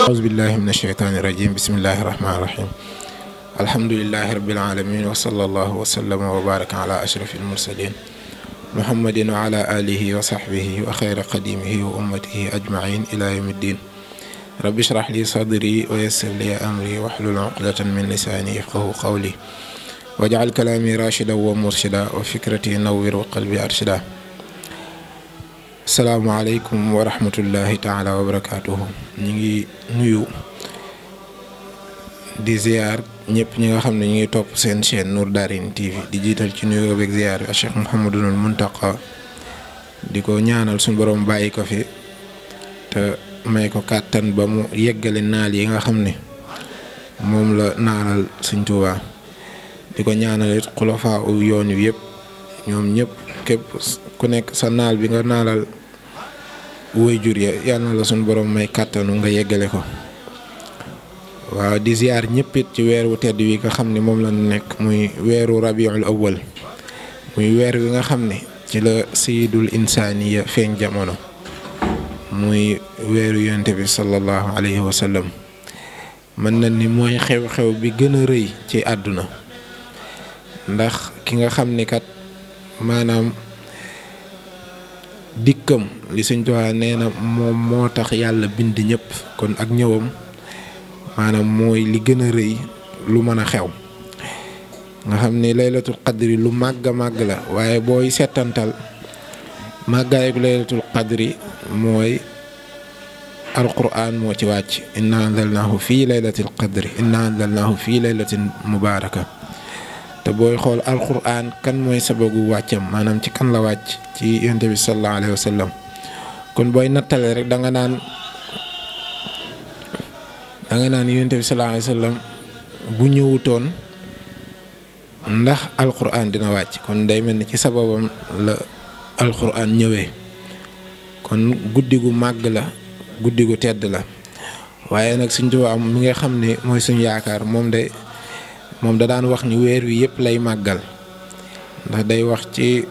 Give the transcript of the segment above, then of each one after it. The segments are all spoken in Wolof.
أعوذ بالله من الشيطان الرجيم بسم الله الرحمن الرحيم الحمد لله رب العالمين وصلى الله وسلم وبارك على أشرف المرسلين محمد وعلى آله وصحبه وخير قديمه وأمته أجمعين إلى يوم الدين رب اشرح لي صدري ويسر لي أمري واحلل عقدة من لساني يفقهوا قولي واجعل كلامي راشدا ومرشدا وفكرتي نور وقلبي أرشدا asalaamaaleykum wa rahmatullahi taala wa barakaatuhu ñu ngi nuyu di ziar ñëpp ñi nga xam ne ñu ngi topp seen chaîne Nour Darayni TV di jiital ci nuyoo beeg ziar bi Cheikh Mouhamadul Muntaqa di ko ñaanal suñu borom bàyyi ko fi te may ko kàttan ba mu yeggale naal yi nga xam ne moom la naalal Sëñ Tuubaa di ko ñaanal it xulafaa u yoon wi yëpp ñoom ñëpp képp ku nekk sa naal bi nga naalal waajur ya yàlla na la suñu borom may kàttanu nga yeggale ko waaw di ziar ñëpp it ci weer wu tedd wi nga xam ne moom la nekk muy weeru rabiul awwal muy weer wi nga xam ne ci la sayyidul insaaniya feeñ jamono muy weeru yonent bi sallallahu alayhi wa sallam mën na ni mooy xew-xew bi gën a rëy ci àdduna ndax ki nga xam ni kat maanaam dikkam li Sëñ Tuubaa nee na moom moo tax yàlla bind ñëpp kon ak ñëwam maanaam mooy li gën a rëy lu mën a xew nga xam ni laylatul qadri lu màgg a màgg la waaye booy settantal màggaayu laylatul qadri mooy alquran moo ci wàcc inna anzalnaahu fii laylatil qadri inna anzalnaahu fii laylatin mubaaraka te booy xool alquran kan mooy sababu wàccam maanaam ci kan la wàcc ci yonent bi sallallahu alayhi wa sallam kon booy nattale rek da nga naan yonent bi sallallahu alayhi wa sallam bu ñëwutoon ndax alquran dina wàcc kon day mel ni ci sababam la alquran ñëwee kon guddi gu màgg la guddi gu tedd la waaye nag Sëñ Tuubaa mi nga xam ne mooy suñu yaakaar moom da daan wax ni weer wi yëpp lay màggal ndax day wax ci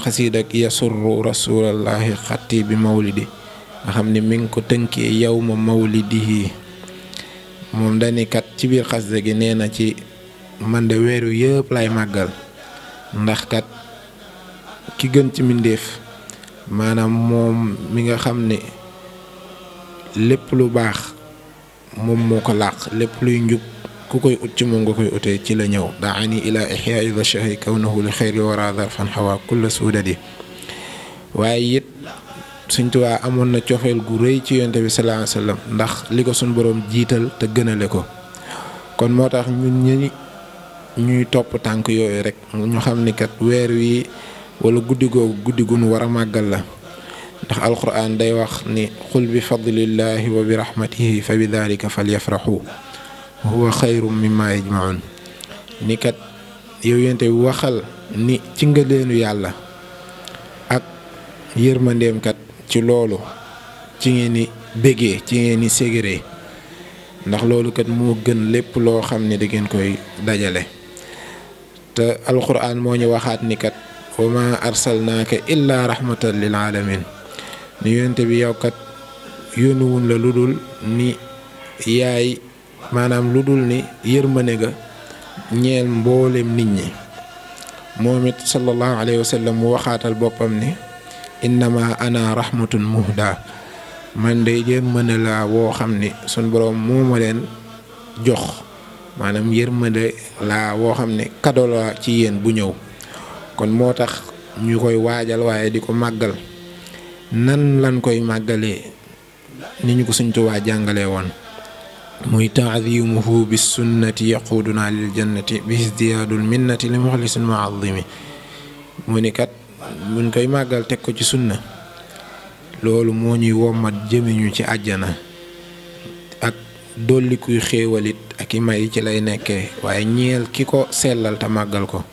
xasiida ak yasurru rasulallahi xatti bi mawlidi nga xam ni mi ngi ko tënkee yawma mawlidihi moom dani kat ci biir xasida gi nee na ci man de weer wi yëpp lay màggal ndax kat ki gën ci mbindéef maanaam moom mi nga xam ne lépp lu baax moom moo ko làq lépp luy njub ku koy ut ci moom nga koy utee ci la ñëw daani ila ihyaai da shahri kawnahu li xayri wara darfan xawa kulla suudadi waaye it Sëñ Tuubaa amoon na cofeel gu rëy ci yonent bi sallallahu alayhi wa sallam ndax li ko suñ boroom jiital te gënale ko kon moo tax ñun ñuy topp tànk yooyu rek ñu xam ni kat weer wi wala guddi googu guddi gu nu war a màggal la ndax alquran day wax ni qul bi fadlillahi wa bi rahmatihi fa bi dalika falyafraxu huwa xayrum mimma yajmaun ni kat yow yonent bi waxal ni ci ngëneelu yàlla ak yërmandeem kat ci loolu ci ngeen ni bégee ci ngeen ni ségéree ndax loolu kat moo gën lépp loo xam ne da ngeen koy dajale te alquran moo ñu waxaat ni kat wa ma arsalnaaka illa rahmatan lil alamin ni yonent bi yow kat yónniwun la lu dul ni yaay maanaam lu dul ni yërmande ga ñeel mboolem nit ñi moom it sallallahu alayhi wa sallam mu waxaatal boppam ni innama ana rahmatun muhda man de yërmande laa woo xam ni sun boroom moo ma leen jox maanaam yërmande laa woo xam ne kado la ci yéen bu ñëw kon moo tax ñu koy waajal waaye di ko màggal nan lan koy màggalee ni ñu ko Sëñ Tuubaa jàngalee woon muy taadimuhu bis sunnati yaquduna lil jannati bi isdiyaadul minnati li muxlisin muazimi mu ni kat buñ koy màggal teg ko ci sunna loolu moo ñuy wommat jëmiñu ci àjjana ak dolli kuy xéewalit ak i may ci lay nekkee waaye ñeel ki ko sellal te màggal ko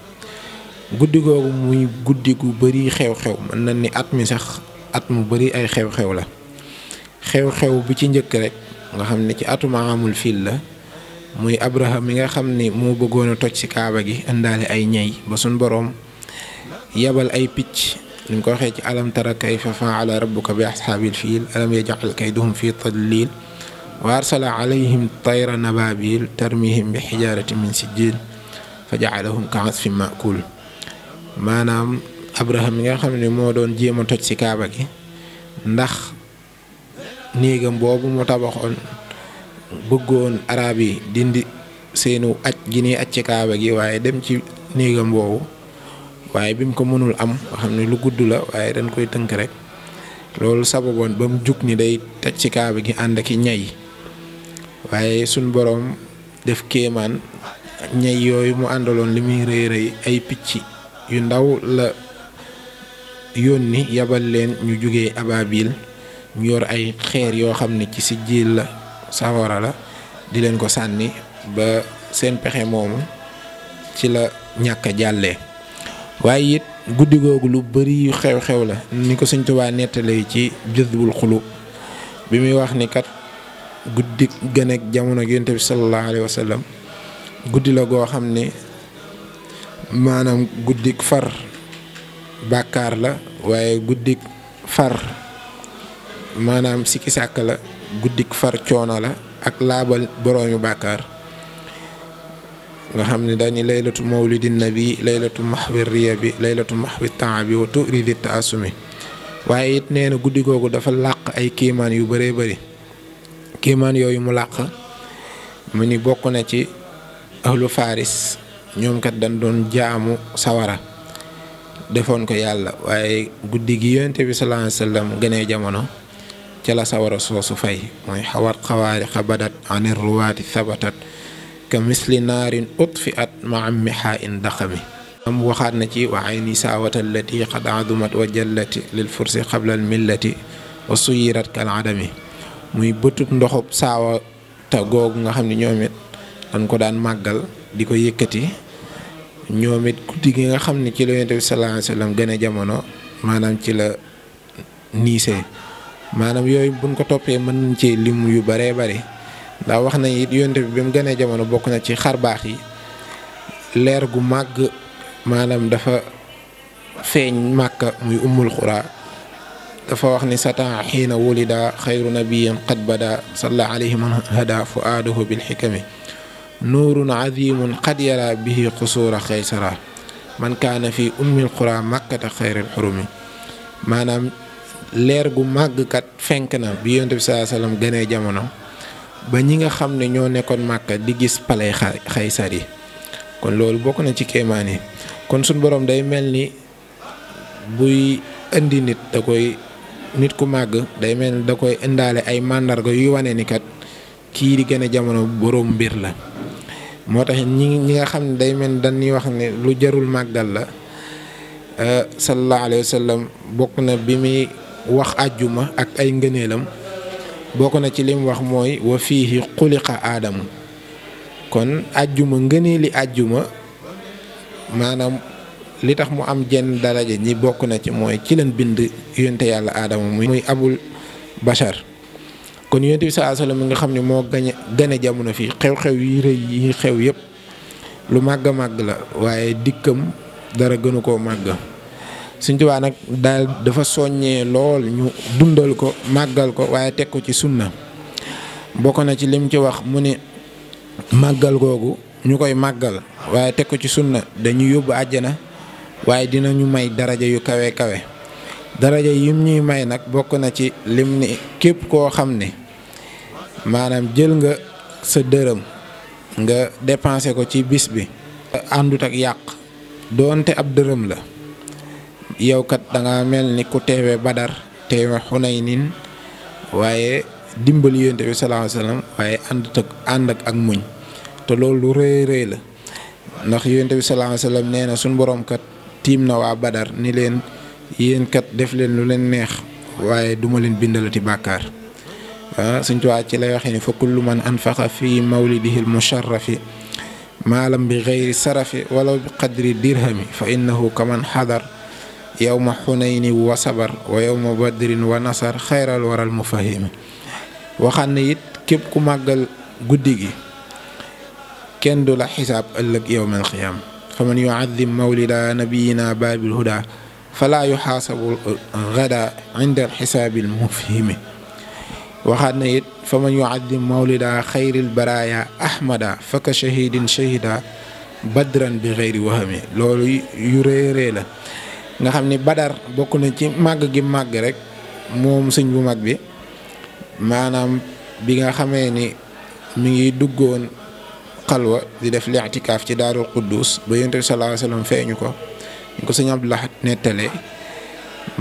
guddi googu muy guddi gu bari xew-xew mën na ni at mi sax at mu bari ay xew-xew la xew-xew bi ci njëkk rek nga xam ne ci atuma amul fiil la muy Abraham mi nga xam ni moo bëggoon a toj ci kaaba gi indaale ay ñey ba suñ boroom yabal ay picc ni ko waxee ci alam tara kayfa fa'ala rabbuka bi ashaabil fiil alam yaj'al kaydahum fi tadlil wa arsala alayhim tayran ababil tarmihim bi xijaaratin min sijjiil fa ja'alahum ka'asfin ma'kuul. maanaam Abraham mi nga xam ne moo doon jéem a toj ci kaaba gi ndax néegam boobu mu tabaxoon bëggoon arab yi dindi seenu aj gi ni aj ci kaaba gi waaye dem ci néegam boobu waaye bi mu ko mënul am nga xam ne lu gudd la waaye dañ koy tënk rek loolu sababoon ba mu jug ni day toj ci kaaba gi ànd ak i ñay waaye suñ boroom def kéemaan ñay yooyu mu àndaloon li muy rëy rëy ay picc yu ndaw la yónni yabal leen ñu jugee ababil ñu yor ay xeer yoo xam ne ci sijjiil la sawara la di leen ko sànni ba seen pexe moomu ci la ñàkk a jàllee. waaye it guddi googu lu bari yu xew-xew la ni ko Sëñ Tuubaa nettalee ci Jazbul Xuluub bi muy wax ni kat guddi gën ak jamono Yonent bi sallallahu alayhi wa sallam guddi la goo xam ne maanaam guddik far bàkkaar la waaye guddik far maanaam sikki sàkk la guddik far coono la ak laabal boroomi bàkkaar nga xam ne dañuy laylatu mawlidin nabi laylatu mahwi riyabi laylatu mahwi taabi wa turidi taasumi waaye it nee na guddi googu dafa làq ay kiimaan yu bëree bëri kiimaan yooyu mu làq mu ni bokk na ci ahlu faris ñoom kat dañ doon jaamu sawara defoon ko yàlla waaye guddi gi Yonent bi sallallahu alayhi wa sallam gënee jamono ca la sawara soosu fay mooy xawat xawaariqa badat anir ruwaati sabatat ka misli naarin utfiat maa mihaa in daxami am waxaat na ci wa ayni saawata allati qad adumat wa jallati lil fursi qabla al millati wa suyirat kal adami muy bëtub ndoxub saawata googu nga xam ne ñoom it dañ ko daan màggal di ko yëkkati ñoom it guddi gi nga xam ne ci la Yonent bi sallallahu alayhi wa sallam gën a jamono maanaam ci la niisee maanaam yooyu buñ ko toppee mën nañ ci lim yu baree bari ndax wax na it Yonent bi mu gën a jamono bokk na ci xarbaax yi leer gu màgg maanaam dafa feeñ Màkka muy ummul xuraa dafa wax ni satan xiina wulida xayru nabiyin qad bada salla alayhi man hada fuaadahu bil xikami nuurun azimun qad yara bihi qusuura xaysara man kaana fi ummil xuraa makkata xayril xurumi maanaam leer gu màgg kat fenk na bi Yonent bi sallallahu alayhi wa sallam gënee jamono ba ñi nga xam ne ñoo nekkoon Màkka di gis palais Xaysar yi kon loolu bokk na ci kéemaan yi kon suñ boroom day mel ni buy indi nit ku màgg day mel ni da koy indaale ay màndarga yuy wane ni kat kii di gën a jamono boroom mbir la moo tax ñi nga xam ne day mel ni dañuy wax ne lu jarul màggal la sallallahu alayhi wa sallam bokk na bi muy wax àjjuma ak ay ngëneelam bokk na ci lim wax mooy wa fiihi xuliqa aadamu kon àjjuma ngëneeli àjjuma maanaam li tax mu am jenn daraja ñi bokk na ci mooy ci leen bind yonte yàlla aadama muy abul bashar kon Yonent bi sallallahu alayhi wa sallam mi nga xam ne moo gane jamono fii xew-xew yi rëy yi xew yépp lu màgg màgg la waaye dikkam dara gënu koo màgg Sëñ Tuubaa nag daal dafa soññee lool ñu dundal ko màggal ko waaye teg ko ci sunna bokk na ci lim ci wax mu ne màggal googu ñu koy màggal waaye teg ko ci sunna dañuy yóbbu àjjana waaye dinañu may daraja yu kawe kawe daraja yim ñuy may nag bokk na ci lim ni képp koo xam ne maanaam jël nga sa dërëm nga dépensé ko ci bis bi àndut ak yàq doonte ab dërëm la yow kat danga mel ni ku teewe Badar teewe Xunaynin waaye dimbali Yonent bi sallallahu alayhi wa sallam waaye ànd ak muñ te loolu lu rëy rëy la ndax Yonent bi sallallahu alayhi wa sallam nee na suñ boroom kat tiim na waa Badar ni leen yéen kat def leen lu leen neex waaye duma leen bindalati bàkkaar Sëñ Tuubaa ci lay waxee ni fa kullu man anfaqa fi mawlidihi al-musharrafi maalam bi gayri sarafi wala bi qadri dirhami fa innahu kaman xadar yawma xunayni wa sabar wa yawma badrin wa nasar xayral waral mufahimi waxaan ne it képp ku màggal guddi gi kenn du la xisaab ëllëg yowmal xiyaam fa man yuazim mawlida nabiyina baabil huda falaa yuxaasabu gada inda alxisaabil mufhimi waxaat na it fa man yuazim mawlida xayril baraya ahmada faka shahidin shahida badran bi xeyri wahami loolu yu réerée la nga xam ni badar bokk na ci màgg gi màgg rek moom sëñ bu mag bi maanaam bi nga xamee ni mi ngi duggoon xalwa di def li'tikaaf ci daarul quddus ba yonent bi sallallahu alayhi wasallam feeñu ko ñu ko sëñ Abdul Ahad nettalee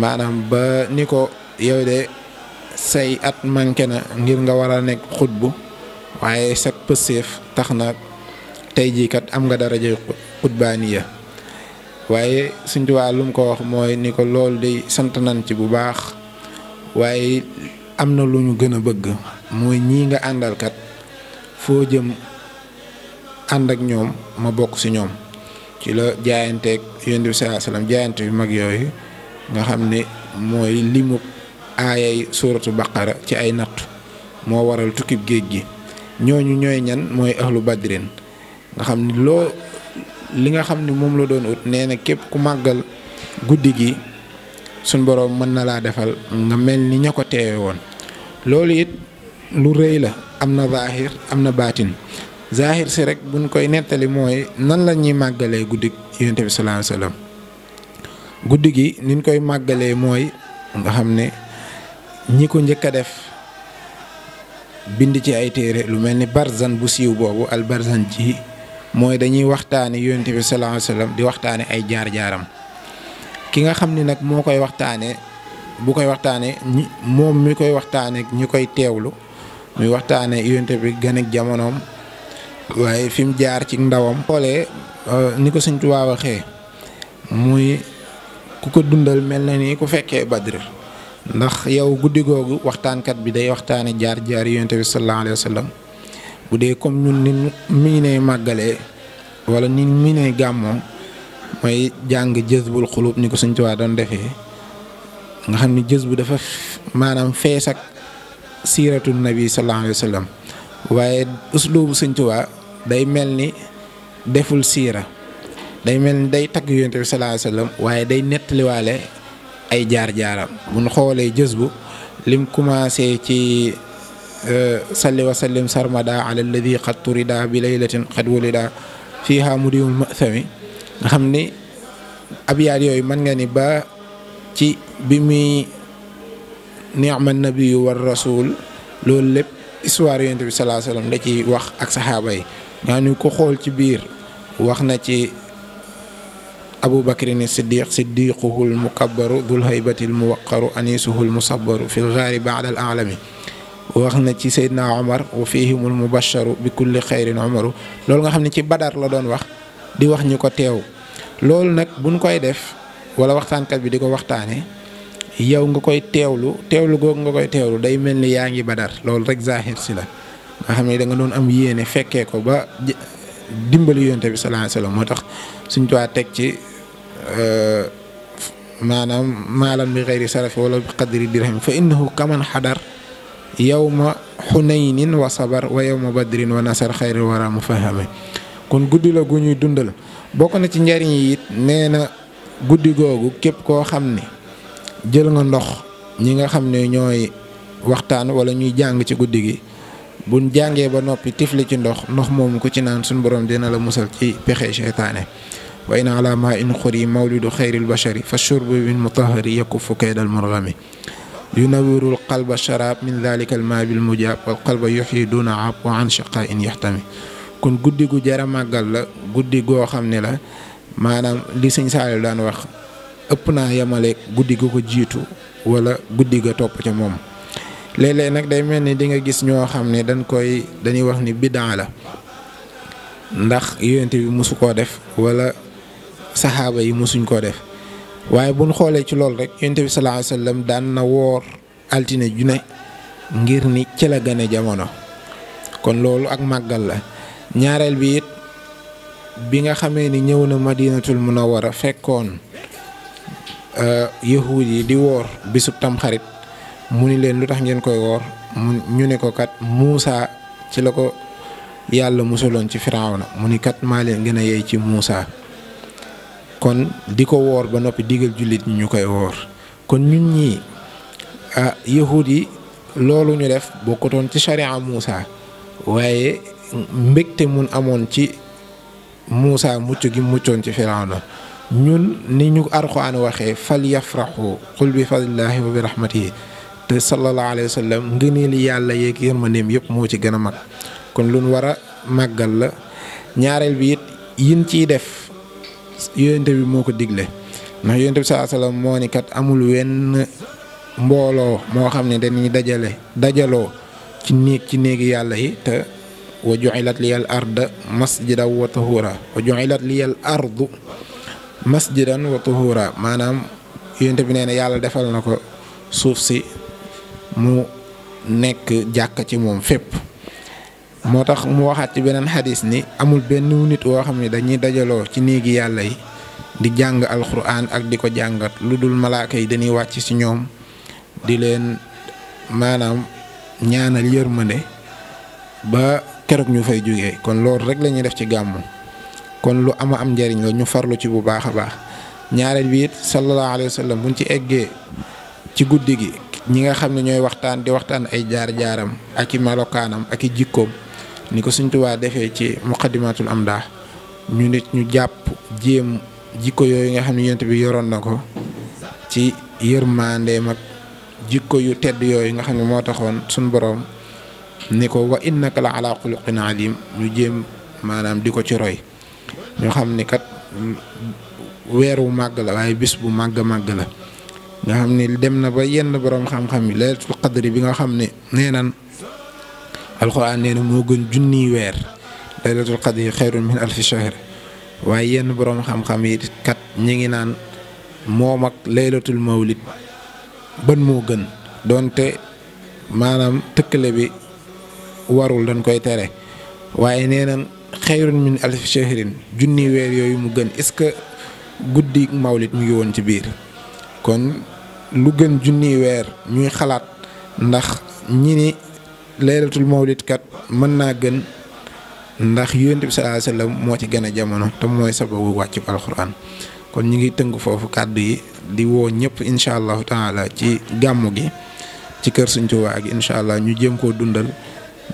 maanaam ba ni ko yow de say at manqué na ngir nga war a nekk xutbu waaye sag pëseef tax na tey jii kat am nga daraja xutbaaniya waaye Sëñ Tuubaa lu mu ko wax mooy ni ko loolu de sant nañ ci bu baax waaye am na lu ñu gën a bëgg mooy ñii nga àndal kat foo jëm ànd ak ñoom ma bokk ci ñoom ci la jaayanteeg Yonent bi sallallahu alayhi wasallam jaayante yu mag yooyu nga xam ne mooy limu aayay suuratu baqara ci ay natt moo waral tukkib géej gi ñooñu ñooy ñan mooy ahlu badrin nga xam ni li nga xam ni moom la doon ut nee na képp ku màggal guddi gi suñ boroom mën na laa defal nga mel ni ña ko teewe woon loolu it lu rëy la am na zaahir am na baatin zaahir si rek buñ koy nettali mooy nan la ñuy màggalee guddi Yonent bi sallallahu alayhi wasallam guddi gi niñ koy màggalee mooy nga xam ne ñi ko njëkk a def bind ci ay téere lu mel ni barzan bu siiw boobu al barzan ji mooy dañuy waxtaane Yonent bi sallallahu alayhi wasallam di waxtaane ay jaar-jaaram ki nga xam ni nag moo koy waxtaane bu koy waxtaane moom mi koy waxtaane ñi koy teewlu muy waxtaane Yonent bi gën ak jamonoom waaye fi mu jaar ci ndawam xoolee ni ko Sëñ Tuubaa waxee muy ku ko dundal mel na ni ku fekkee Badr ndax yow guddi googu waxtaankat bi day waxtaane jaar-jaar Yonent bi sallallahu alayhi wasallam bu dee comme ñun ni mii ne màggalee wala ni mii ne gàmmoo mooy jàng jazbul xulub ni ko Sëñ Tuubaa doon defee nga xam ni jës bu dafa maanaam fees ak siiratu nabi sallallahu alayhi wasallam waaye uslubu Sëñ Tuubaa day mel ni deful siira day mel ni day tagg Yonent bi sallallahu alayhi wasallam waaye day nettaliwaale ay jaar-jaaram bu ñu xoolee jës bu lim commencé ci salli wa sallim sarmada ala alladi qad turida bi laylatin qad wulida fiha mudimul mathami nga xam ni abyaat yooyu mën nga ni ba ci bi muy ni'ma nabiyu war rasul loolu lépp histoire Yonent bi sallallahu alayhi wasallam da ci wax ak saxaaba yi nga ni ko xool ci biir wax na ci Abu Bakrin Siddiq siddiquhul mukabbaru dul haybatil muwaqqaru anisuhul musabbaru fil ghaari ba'da al a'lami wax na ci Seydina Omar wa fihimul mubasharu bi kulli xayrin Omaru loolu nga xam ne ci Badar la doon wax di wax ñu ko teew loolu nag buñ koy def wala waxtaankat bi di ko waxtaane yow nga koy teewlu googu nga koy teewlu day mel ni yaa ngi Badar loolu rek zahir si la nga xam ne da nga doon am yéene fekkee ko ba dimbali Yonent bi sallallahu alayhi wasallam moo tax Sëñ Tuubaa teg ci maanaam maalan bi xayri sarafi wala bi qadri dirham fa innahu kaman xadar yawma xunaynin wa sabar wa yawma badrin wa nasar xayri wara mufahame kon guddi la gu ñuy dundal bokk na ci njariñ yi it nee na guddi googu képp koo xam ne jël nga ndox ñi nga xam ne ñooy waxtaan wala ñuy jàng ci guddi gi buñ jàngee ba noppi tifli ci ndox moomu ko ci naan suñu borom dina la musal ci pexe seytaane wa in ala ma in xuri mawlidu xayril bashari fa shurbu min mutahari yakuffu kaydal murgami yunawirul qalba sharab min dhalika al ma bil mujab wal qalba yuhyi duna ab wa an shaqa in yahtami kon guddi gu jara màggal la guddi goo xam ne la maanaam li Sëñ Saaliw daan wax ëpp naa yemale guddi gu ko jiitu wala guddi ga topp ca moom léeg-léeg nag day mel ni di nga gis ñoo xam ne dañuy wax ni bidaa la ndax Yonent bi mosu koo def wala saxaaba yi mosuñ koo def waaye buñ xoolee ci loolu rek Yonent bi sallallahu alayhi wasallam daan na woor altine ju ne ngir ni ci la gane jamono kon loolu ak màggal la ñaareel bi it bi nga xamee ni ñëw na Madinatul Munawwara fekkoon yahuud yi di woor bisub tamxarit mu ni leen lu tax ngeen koy woor ñu ne ko kat Muusa ci la ko yàlla musaloon ci Firawna mu ni kat maa leen gën a yey ci Muusa kon di ko woor ba noppi digal jullit ñi ñu koy woor kon ñun ñii yahud yi loolu ñu def bokkutoon ci sharia Muusa waaye mbégte mun amoon ci Muusa mucc gi muccoon ci Firawna ñun ni ñu Alxuraan waxee fal yafraxu qul bi fadlillahi wa bi rahmatihi te sallallahu alayhi wa sallam ngëneel yàlla yeeg yërmandeem yëpp moo ci gën a mag kon lu ñu war a màggal la ñaareel bi it yin ciy def yonente bi moo ko digle ndax yonente bi sallallahu alayhi wa sallam moo ni kat amul wenn mbooloo moo xam ne dañuy dajaloo ci néegi yàlla yi te wa ju'ilat liyal arda masjidan wa tahura wa ju'ilat liyal ardu masjidan wa tahura maanaam yonente bi nee na yàlla defal na ko suuf si mu nekk jàkka ci moom fépp moo tax mu waxaat ci beneen xadis ni amul benn nit woo xam ne dañuy dajaloo ci néegi yàlla yi di jàng alxuraan ak di ko jàngat lu dul malaaka yi dañuy wàcc ci ñoom di leen maanaam ñaanal yërmande ba keroog ñu fay jógee kon loolu rek la ñuy def ci gàmmu kon lu am njariñ la ñu farlu ci bu baax a baax ñaareel bi it sallallahu alayhi wa sallam buñ ci eggee ci guddi gi ñi nga xam ne ñooy waxtaan di waxtaan ay jaar-jaaram ak i melokaanam ak i jikkoom ni ko Sëñ Tuubaa defee ci muqaddimatul amdah ñu nit ñu jàpp jéem jikko yooyu nga xam ne yonent bi yoroon na ko ci yërmandeem ak jikko yu tedd yooyu nga xam ne moo taxoon suñ boroom ni ko wa innaka la ala xuluqin alim ñu jéem maanaam di ko ci roy ñu xam ni kat weer wu màgg la waaye bis bu màgg la nga xam ne dem na ba yenn boroom xam-xam yi laylatul qadri bi nga xam ne nee nan alxuraan nee na moo gën junniy weer laylatul qadri xayrun min alfi shahr waaye yenn boroom xam-xam yi kat ñi ngi naan moom ak laylatul mawlid ban moo gën doonte maanaam tëkkale bi warul dañ koy tere waaye nee nan xayrun min alfi shahrin junniy weer yooyu mu gën est-ce que guddi mawlid mu ngi woon ci biir kon lu gën junniy weer ñuy xalaat ndax ñi ni laylatul mawlid kat mën naa gën ndax yonent bi sallallahu alayhi wasallam moo ci gën a jamono te mooy sababu wàccu alxuraan kon ñu ngi tënk foofu kàddu yi di woo ñëpp incha allahu taala ci gàmmu gi ci kër Sëñ Tuubaa gi incha allah ñu jéem koo dundal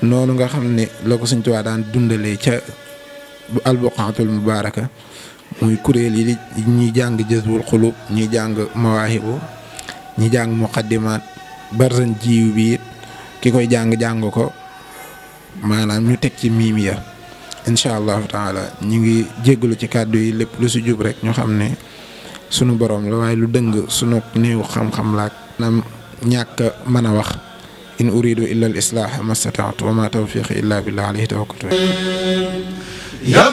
noonu nga xam ne la ko Sëñ Tuubaa daan dundalee ca albuqaatul mubaaraka muy kuréel yi ñuy jàng jazbul xulub ñuy jàng mawaahibu ñi jàng muqaddimaat barzan jiw bi it ki koy jàng ko maanaam ñu teg ci miim ya incha allahu taala ñu ngi jéggalu ci kàddu yi lépp lu si jub rek ñu xam ne sunu borom la waaye lu dëng sunu néew xam-xam laak nam ñàkk mën a wax in uridu illa al islah ma stata'tu wa ma tawfiqi illa billah alayhi tawakkaltu يا